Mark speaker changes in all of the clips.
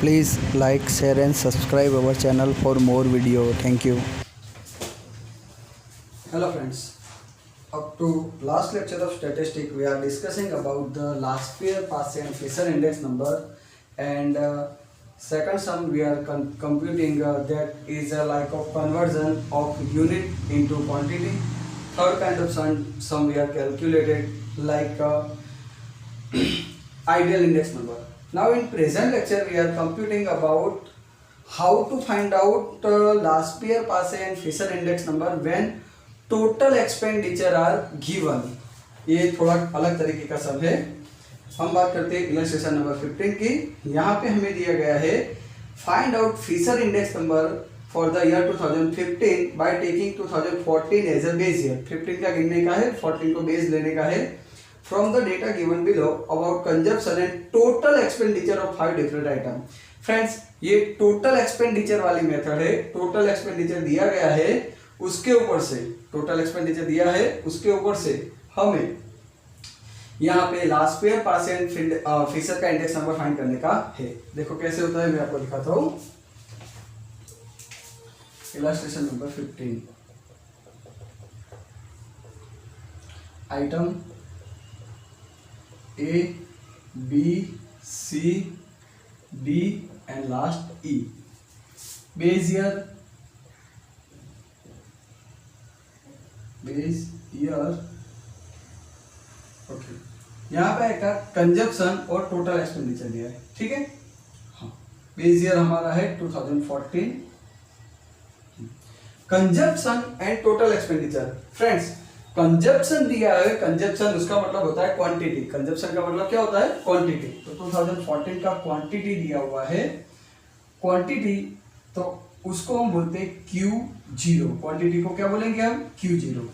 Speaker 1: Please like, share and subscribe our channel for more video. Thank you. Hello friends. Up to last lecture of statistics, we are discussing about the last year Passe and Fisher index number, and second sum we are computing that is like of conversion of unit into quantity. Third kind of sum we are calculated like ideal index number. Now in present lecture we are computing about how to find out last year Passe and Fisher index number when total expenditure are given. ये थोड़ा अलग तरीके का सम है. हम बात करते हैं इलस्ट्रेशन नंबर 15 की. यहाँ पे हमें दिया गया है find out Fisher index number for the year 2015 by taking 2014 as a base year. 15 का गिनने का है, 14 को बेस लेने का है. From the data given below about consumption and total expenditure of 5 different item. Friends ये टोटल एक्सपेंडिचर वाली मेथड है. टोटल एक्सपेंडिचर दिया गया है, उसके ऊपर से टोटल एक्सपेंडिचर दिया है, उसके ऊपर से हमें यहाँ पे लास्ट ईयर पासे एंड फिशर का इंडेक्स नंबर फाइंड करने का है. देखो कैसे होता है, मैं आपको दिखाता हूँ. Illustration number 15 item A, B, C, D and last E. Base year okay. यहाँ पे एक कंजप्शन और टोटल एक्सपेंडिचर दिया है. ठीक है. हाँ, बेस ईयर हमारा है 2014. Consumption and total expenditure. Friends consumption दिया है, कंजप्शन उसका मतलब होता है क्वांटिटी. कंजप्शन का मतलब क्या होता है? क्वांटिटी. तो 2014 का क्वांटिटी दिया हुआ है. क्वांटिटी तो उसको हम बोलते हैं Q0. क्वांटिटी को क्या बोलेंगे हम? Q0.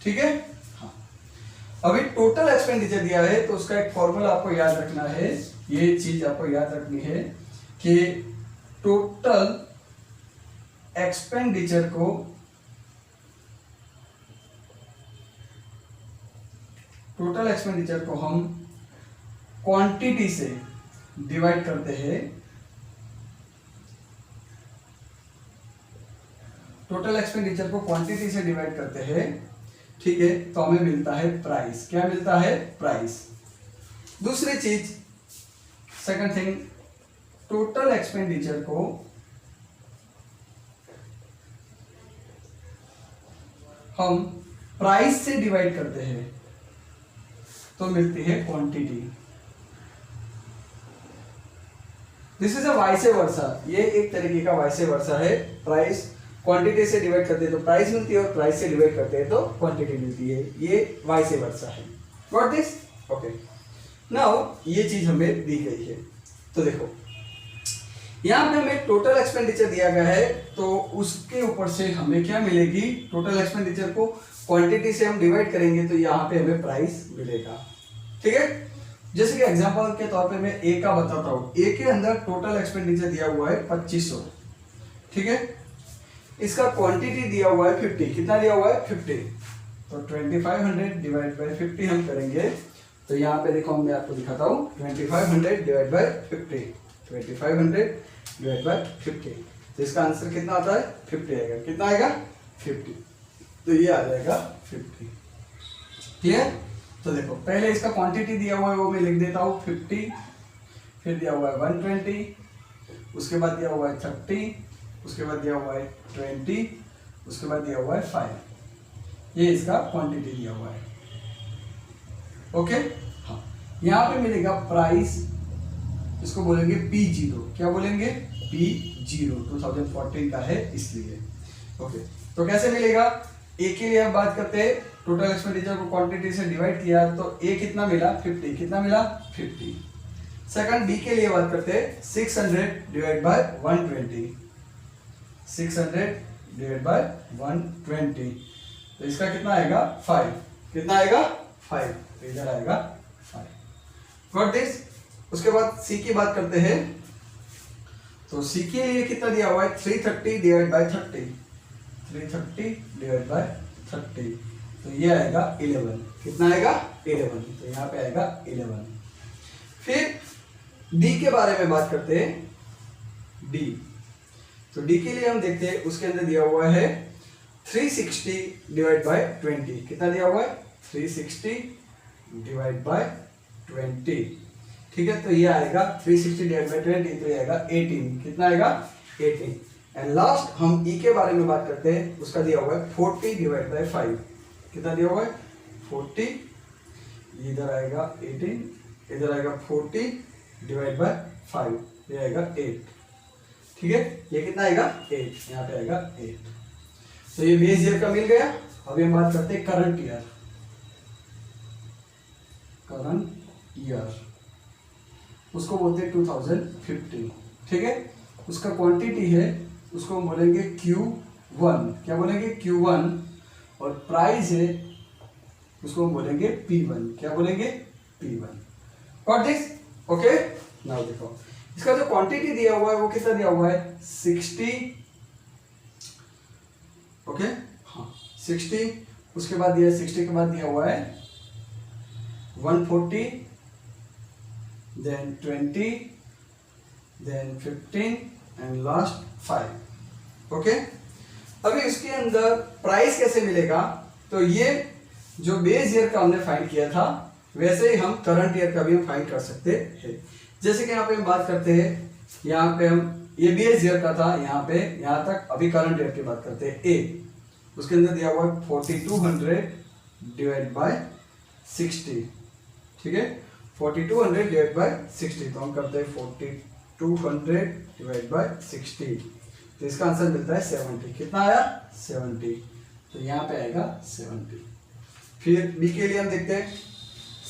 Speaker 1: ठीक है. हाँ. अभी टोटल एक्सपेंडिचर दिया है तो उसका एक फॉर्मूला आपको याद रखना है. ये चीज आपको याद रखनी है कि टोटल एक्सपेंडिचर को हम क्वांटिटी से डिवाइड करते हैं. टोटल एक्सपेंडिचर को क्वांटिटी से डिवाइड करते हैं. ठीक है. तो हमें मिलता है प्राइस. क्या मिलता है? प्राइस. दूसरी चीज, सेकंड थिंग, टोटल एक्सपेंडिचर को हम प्राइस से डिवाइड करते हैं तो मिलती है quantity. This is a vice versa. ये एक तरीके का वाइस वर्सा है. प्राइस क्वांटिटी से डिवाइड करते हैं तो प्राइस मिलती है और प्राइस से डिवाइड करते हैं तो क्वांटिटी मिलती है. ये वाइस वर्सा है. Got this? ओके. नाउ ये चीज हमें दी गई है. तो देखो यहाँ पे हमें टोटल एक्सपेंडिचर दिया गया है तो उसके ऊपर से हमें क्या मिलेगी? टोटल एक्सपेंडिचर को क्वांटिटी से हम डिवाइड करेंगे तो यहाँ पे हमें प्राइस मिलेगा. ठीक है. जैसे कि एग्जांपल के तौर पे मैं ए का बताता हूँ. ए के अंदर टोटल एक्सपेंडिचर दिया हुआ है 2500. ठीक है. इसका क्वांटिटी दिया हुआ है 50. कितना दिया हुआ है? 50. तो 2500 डिवाइड बाय 50 हम करेंगे तो यहाँ पे देखो मैं आपको दिखाता हूँ. 2500 डिवाइड बाय 50. 2500 divide by 50. तो इसका आंसर कितना आता है? 50 आएगा. कितना आएगा? 50. तो ये आ जाएगा 50. क्लियर? तो देखो पहले इसका क्वांटिटी दिया हुआ है वो मैं लिख देता हूँ 50. फिर दिया हुआ है 120. उसके बाद दिया हुआ है 30. उसके बाद दिया हुआ है 20. उसके बाद दिया हुआ है 5. ये इसका क्वांटिटी दिया हुआ है. ओके. हाँ. यहाँ पे मिलेगा प्राइस. इसको बोलेंगे P0. क्या बोलेंगे? P0. 2014 का है इसलिए. ओके. तो कैसे मिलेगा? ए के लिए अब बात करते हैं. टोटल एक्सपेंडिचर को क्वांटिटी से डिवाइड किया तो ए कितना मिला? 50. कितना मिला? 50. सेकंड बी के लिए बात करते हैं. 600 डिवाइड बाय 120. 600 divide by 120. तो इसका कितना आएगा? 5. कितना आएगा? 5. तो इधर आएगा 5. Got this? उसके बाद सी की बात करते हैं. तो सी के लिए कितना दिया हुआ है? 330 डिवाइड बाय 30. 330 divide by 30. तो ये आएगा 11. कितना आएगा? 11. तो यहाँ पे आएगा 11. फिर डी के बारे में बात करते हैं. डी। तो डी के लिए हम देखते हैं, उसके अंदर दिया हुआ है 360 डिवाइड बाय 20। कितना दिया हुआ है? 360 डिवाइड बाय 20। ठीक है, तो ये आएगा 360 डिवाइड बाय 20, तो ये आएगा 18। कितना आएगा? 18। एंड लास्ट हम ई के बारे में बात करते हैं, उसका दिया हुआ है 40 डिवाइड बाय 5। कितना दिया हुआ है? 40, इधर आएगा 18, इधर आएगा 40 डिवाइड बाय 5, ये आएगा 8। ठीक है, ये कितना आएगा? 8, यहाँ पे आएगा 8। तो ये बेस ईयर का मिल गया। अभी हम बात करते हैं करंट ईयर। करंट ईयर उसको बोलते हैं 2015। ठीक है, उसका क्वांटिटी है, उसको हम बोलेंगे Q1। क्या बोलेंगे? Q1। और प्राइस है, उसको हम बोलेंगे P1। क्या बोलेंगे? P1। Got this? Okay, now देखो इसका जो क्वांटिटी दिया हुआ है वो कितना दिया हुआ है? 60। ओके, हाँ 60। उसके बाद दिया 60 के बाद दिया हुआ है 140, then 20, then 15 and last 5। Okay, अभी इसके अंदर प्राइस कैसे मिलेगा? तो ये जो बेस ईयर का हमने फाइंड किया था, वैसे ही हम करंट ईयर का भी हम फाइंड कर सकते हैं। जैसे कि यहाँ पे हम बात करते हैं, यहाँ पे हम ये बेस ईयर का था, यहाँ पे यहाँ तक। अभी करंट ईयर की बात करते हैं। ए उसके अंदर दिया हुआ है 4200 डिवाइड बाय 60। ठीक है, 4200 डिवाइड बाय 60, तो हम करते हैं 4200 डिवाइड बाय 60, तो इसका आंसर मिलता है 70। कितना आया? 70। तो यहाँ पे आएगा 70। फिर बी के लिए हम देखते हैं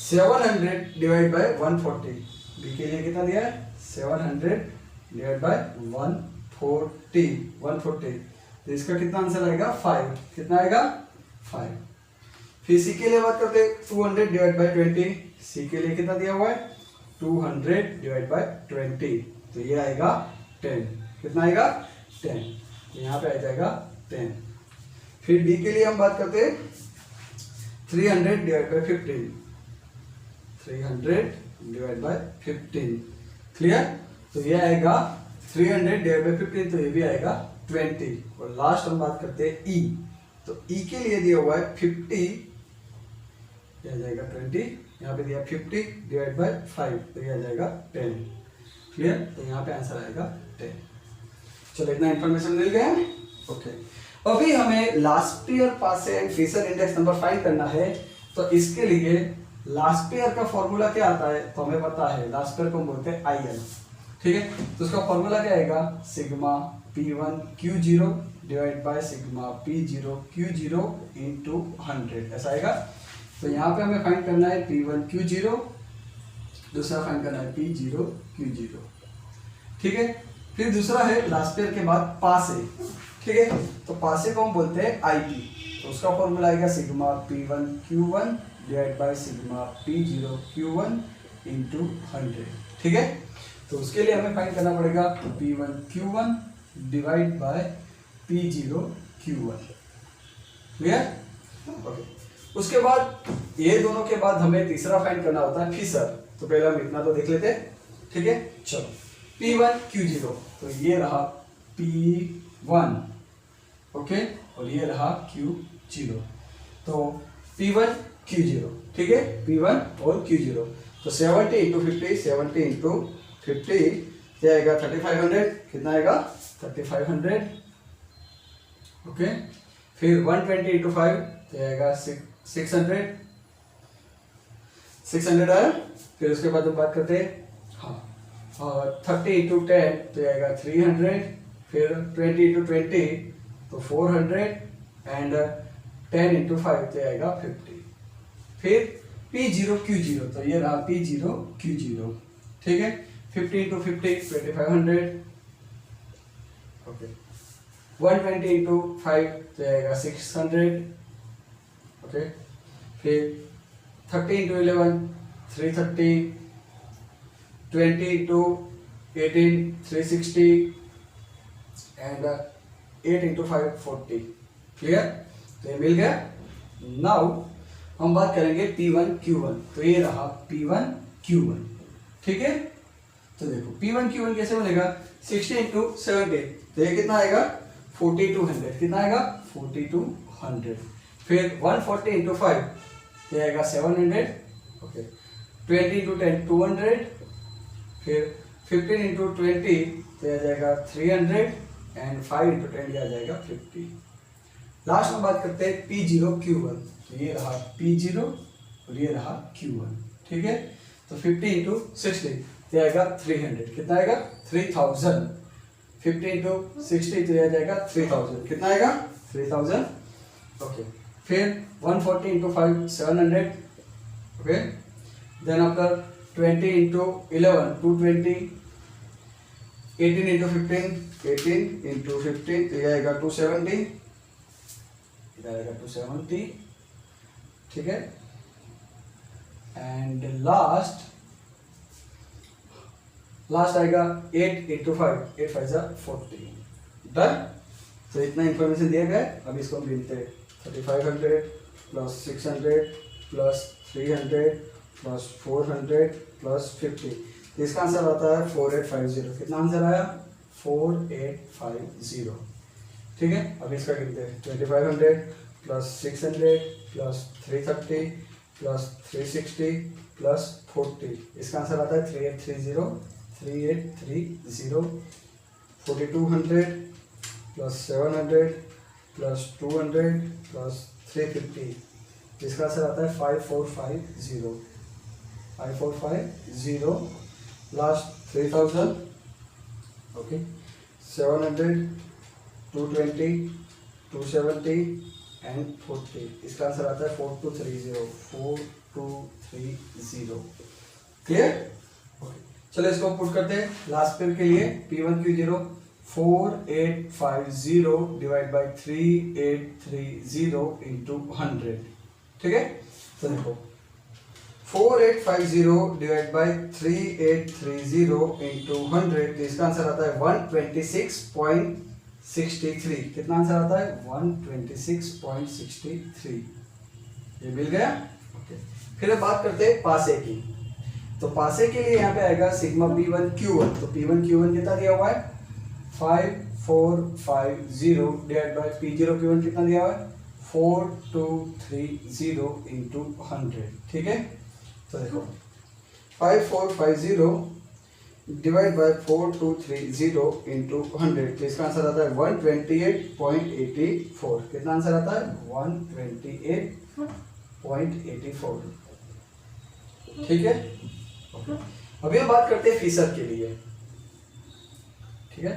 Speaker 1: 700 डिवाइड बाय 140। बी के लिए कितना दिया है? 700 डिवाइड बाय 140। तो इसका कितना आंसर आएगा? 5। कितना आएगा? 5। फिर सी के लिए बात करते हैं 200 डिवाइड बाय 20। सी के लिए कितना दिया हुआ है? 200 डिवाइड बाय 20, तो ये आएगा 10। कितना आएगा? 10। तो यहाँ पे आ जाएगा 10। फिर डी के लिए हम बात करते हैं 300 divide by 15। 300 divide by 15। Clear? तो ये आएगा 300 डिवाइड बाय 15, तो ये भी आएगा 20। और लास्ट हम बात करते हैं ई। तो ई के लिए दिया हुआ है 50, ये आ जाएगा 20। यहाँ पे दिया 50 डिवाइड बाय 5, तो ये आ जाएगा 10। क्लियर? तो यहाँ पे आंसर आएगा 10। चलो, इतना इंफॉर्मेशन मिल गया। ओके, अभी हमें last year pass and future index number find करना है। तो इसके लिए लास्ट ईयर का फॉर्मूला क्या आता है? तो हमें पता है, लास्ट ईयर को हम बोलते हैं IL। ठीक है, तो उसका फॉर्मूला क्या आएगा? Sigma P1 Q0 divide by sigma P0 Q0 into 100, ऐसा आएगा। तो यहाँ पे हमें फाइंड करना है P1 Q0, दूसरा फाइंड करना है P0 Q0। ठीक है, फिर दूसरा है लास्ट ईयर के बाद पासे। ठीक है, तो पासे को हम बोलते हैं IP। तो उसका फॉर्मूला आएगा sigma P1 Q1 divide by sigma P0 Q1 into 100। ठीक है, तो उसके लिए हमें फाइंड करना पड़ेगा P1 Q1 divide by P0 Q1। Clear? Okay, उसके बाद ये दोनों के बाद हमें तीसरा फाइंड करना होता है फिशर। तो पहले हम इतना तो देख लेते हैं। ठीक है, चलो P1 Q0, तो ये रहा P1। ओके, और ये रहा Q0। तो P1 Q0, ठीक है, P1 और Q0। तो 70 इंटू 50, 70 इंटू 50 क्या आएगा? 3500। कितना आएगा? 3500। ओके, फिर 120 इंटू 5 तो आएगा 600। 600 आया। फिर उसके बाद हम बात करते हैं, हाँ, और 30 इंटू 10 तो आएगा 300। फिर 20 इंटू 20 तो 400 एंड 10 इंटू 5 तो आएगा 50। फिर P0 Q0, तो ये रहा P0 Q0। ठीक है, 50 इंटू 50 2500। ओके, 120 इंटू 5 तो आएगा 600। ओके, फिर 30 into 11 330, 20 into 18 360 and 8 into 5 40। Clear? तो ये मिल गया। नाउ हम बात करेंगे P1 Q1, तो ये रहा P1 Q1। ठीक है, तो देखो P1 Q1 कैसे बनेगा 60 इंटू 70, तो ये कितना आएगा 4200, कितना आएगा 4200। फिर 140 इंटू 5 ये आएगा 700, ओके। 20 इंटू 10 200, फिर 15 इंटू 20 तो ये आ जाएगा 300 एंड 5 इंटू 10 ये आ जाएगा 50। लास्ट में बात करते हैं P0 Q1, तो ये रहा P0 और ये रहा Q1, ठीक है। तो 50 इंटू 60 तो आएगा 300, कितना आएगा 3000। 50 इंटू 60 तो आ जाएगा 3000, कितना आएगा 3000, ओके। फिर 140 into 5 700, okay. Then after 20 into 11 220, 18 into 15 18 into 15 तो ये आएगा 270, इधर आएगा 270, ठीक है। एंड लास्ट आएगा 8 इंटू 5 8 5 40, डन। तो इतना इंफॉर्मेशन दिया गया है। अब इसको हम गिनते हैं 3500 प्लस 600 प्लस 300 प्लस 400 प्लस 50, तो इसका आंसर आता है 4850। कितना आंसर आया 4850, ठीक है। अब इसका गिनते हैं 2500 प्लस 600 प्लस 330 प्लस 360 प्लस 40, इसका आंसर आता है 3830 3830। 4200 प्लस 700 प्लस 200 प्लस 350, इसका आंसर आता है 5450 5450। Last 3000, okay. 700 220 270 एंड 40, इसका आंसर आता है 4230 4230, क्लियर, ओके। चलो इसको पुट करते हैं लास्ट पेयर के लिए। P1 Q0 4850 divide by 3830 into 100, ठीक है। तो देखो 4850 डिवाइड बाई 3830 इंटू 100, तो इसका आंसर आता है 126.63। कितना आंसर आता है 126.63, ये मिल गया, ओके। फिर अब बात करते हैं पासे की। तो पासे के लिए यहाँ पे आएगा सिग्मा P1 Q1, तो P1 Q1 कितना दिया हुआ है 5450 डिवाइड बाई P0 Q1 कितना दिया हुआ है 4230 इंटू 100, ठीक है। तो देखो 5450 डिवाइड बाई 4230 इंटू 100, तो इसका आंसर आता है 128.84। कितना आंसर आता है 128.84, ठीक है। अभी हम बात करते हैं फिशर के लिए, ठीक है।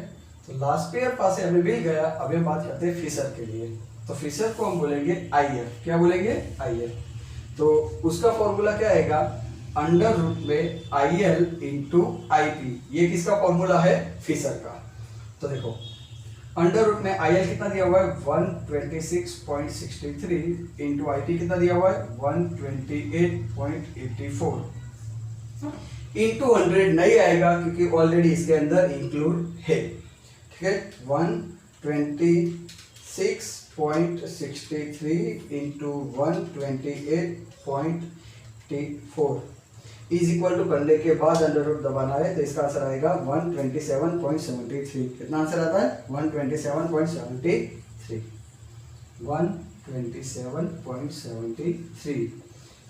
Speaker 1: तो लास्ट पेयर पासे हमें मिल गया। अभी हम बात करते हैं फिशर के लिए। तो फिशर को हम बोलेंगे IF, क्या बोलेंगे IF। तो उसका फॉर्मूला क्या आएगा अंडर रूट में IL इंटू IP, ये किसका फॉर्मूला है फिशर का। तो देखो अंडर रूट में IL कितना दिया हुआ है 126.63 इंटू IP कितना दिया हुआ है 128.84 इंटू 100 नहीं आएगा क्योंकि ऑलरेडी इसके अंदर इंक्लूड है, ठीक है। 126.63 इंटू 128.84 इज इक्वल टू करने के बाद अंडर रूट दबाना है, तो इसका आंसर आएगा 127.73। कितना आंसर आता है 127.73 127.73,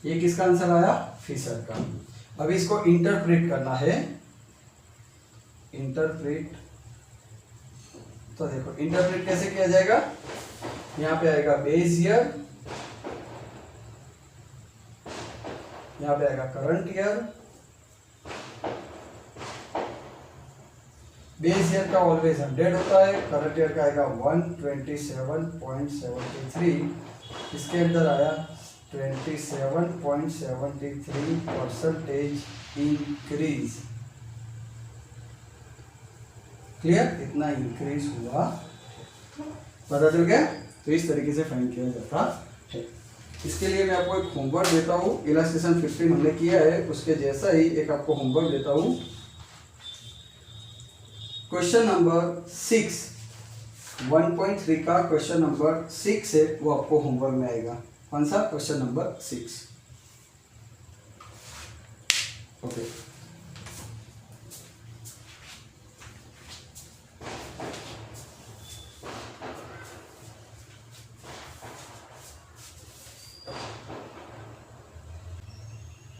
Speaker 1: ये किसका आंसर आया फिशर का। अभी इसको इंटरप्रेट करना है, इंटरप्रेट। तो देखो इंटरप्रेट कैसे किया जाएगा, यहाँ पे आएगा बेस ईयर, यहाँ पे आएगा करंट ईयर। बेस ईयर का ऑलवेज 100 होता है, करंट ईयर का आएगा 127.73, इसके अंदर आया 27.73% इंक्रीज, क्लियर, इतना इंक्रीज हुआ, पता चल गया। तो इस तरीके से फाइंड किया जाता है। इसके लिए मैं आपको एक होमवर्क देता हूँ, इलास्ट्रेशन 15 हमने किया है उसके जैसा ही एक आपको होमवर्क देता हूँ। क्वेश्चन नंबर 6 1.3 का क्वेश्चन नंबर 6 है, वो आपको होमवर्क में आएगा। कौन सा क्वेश्चन नंबर 6, ओके।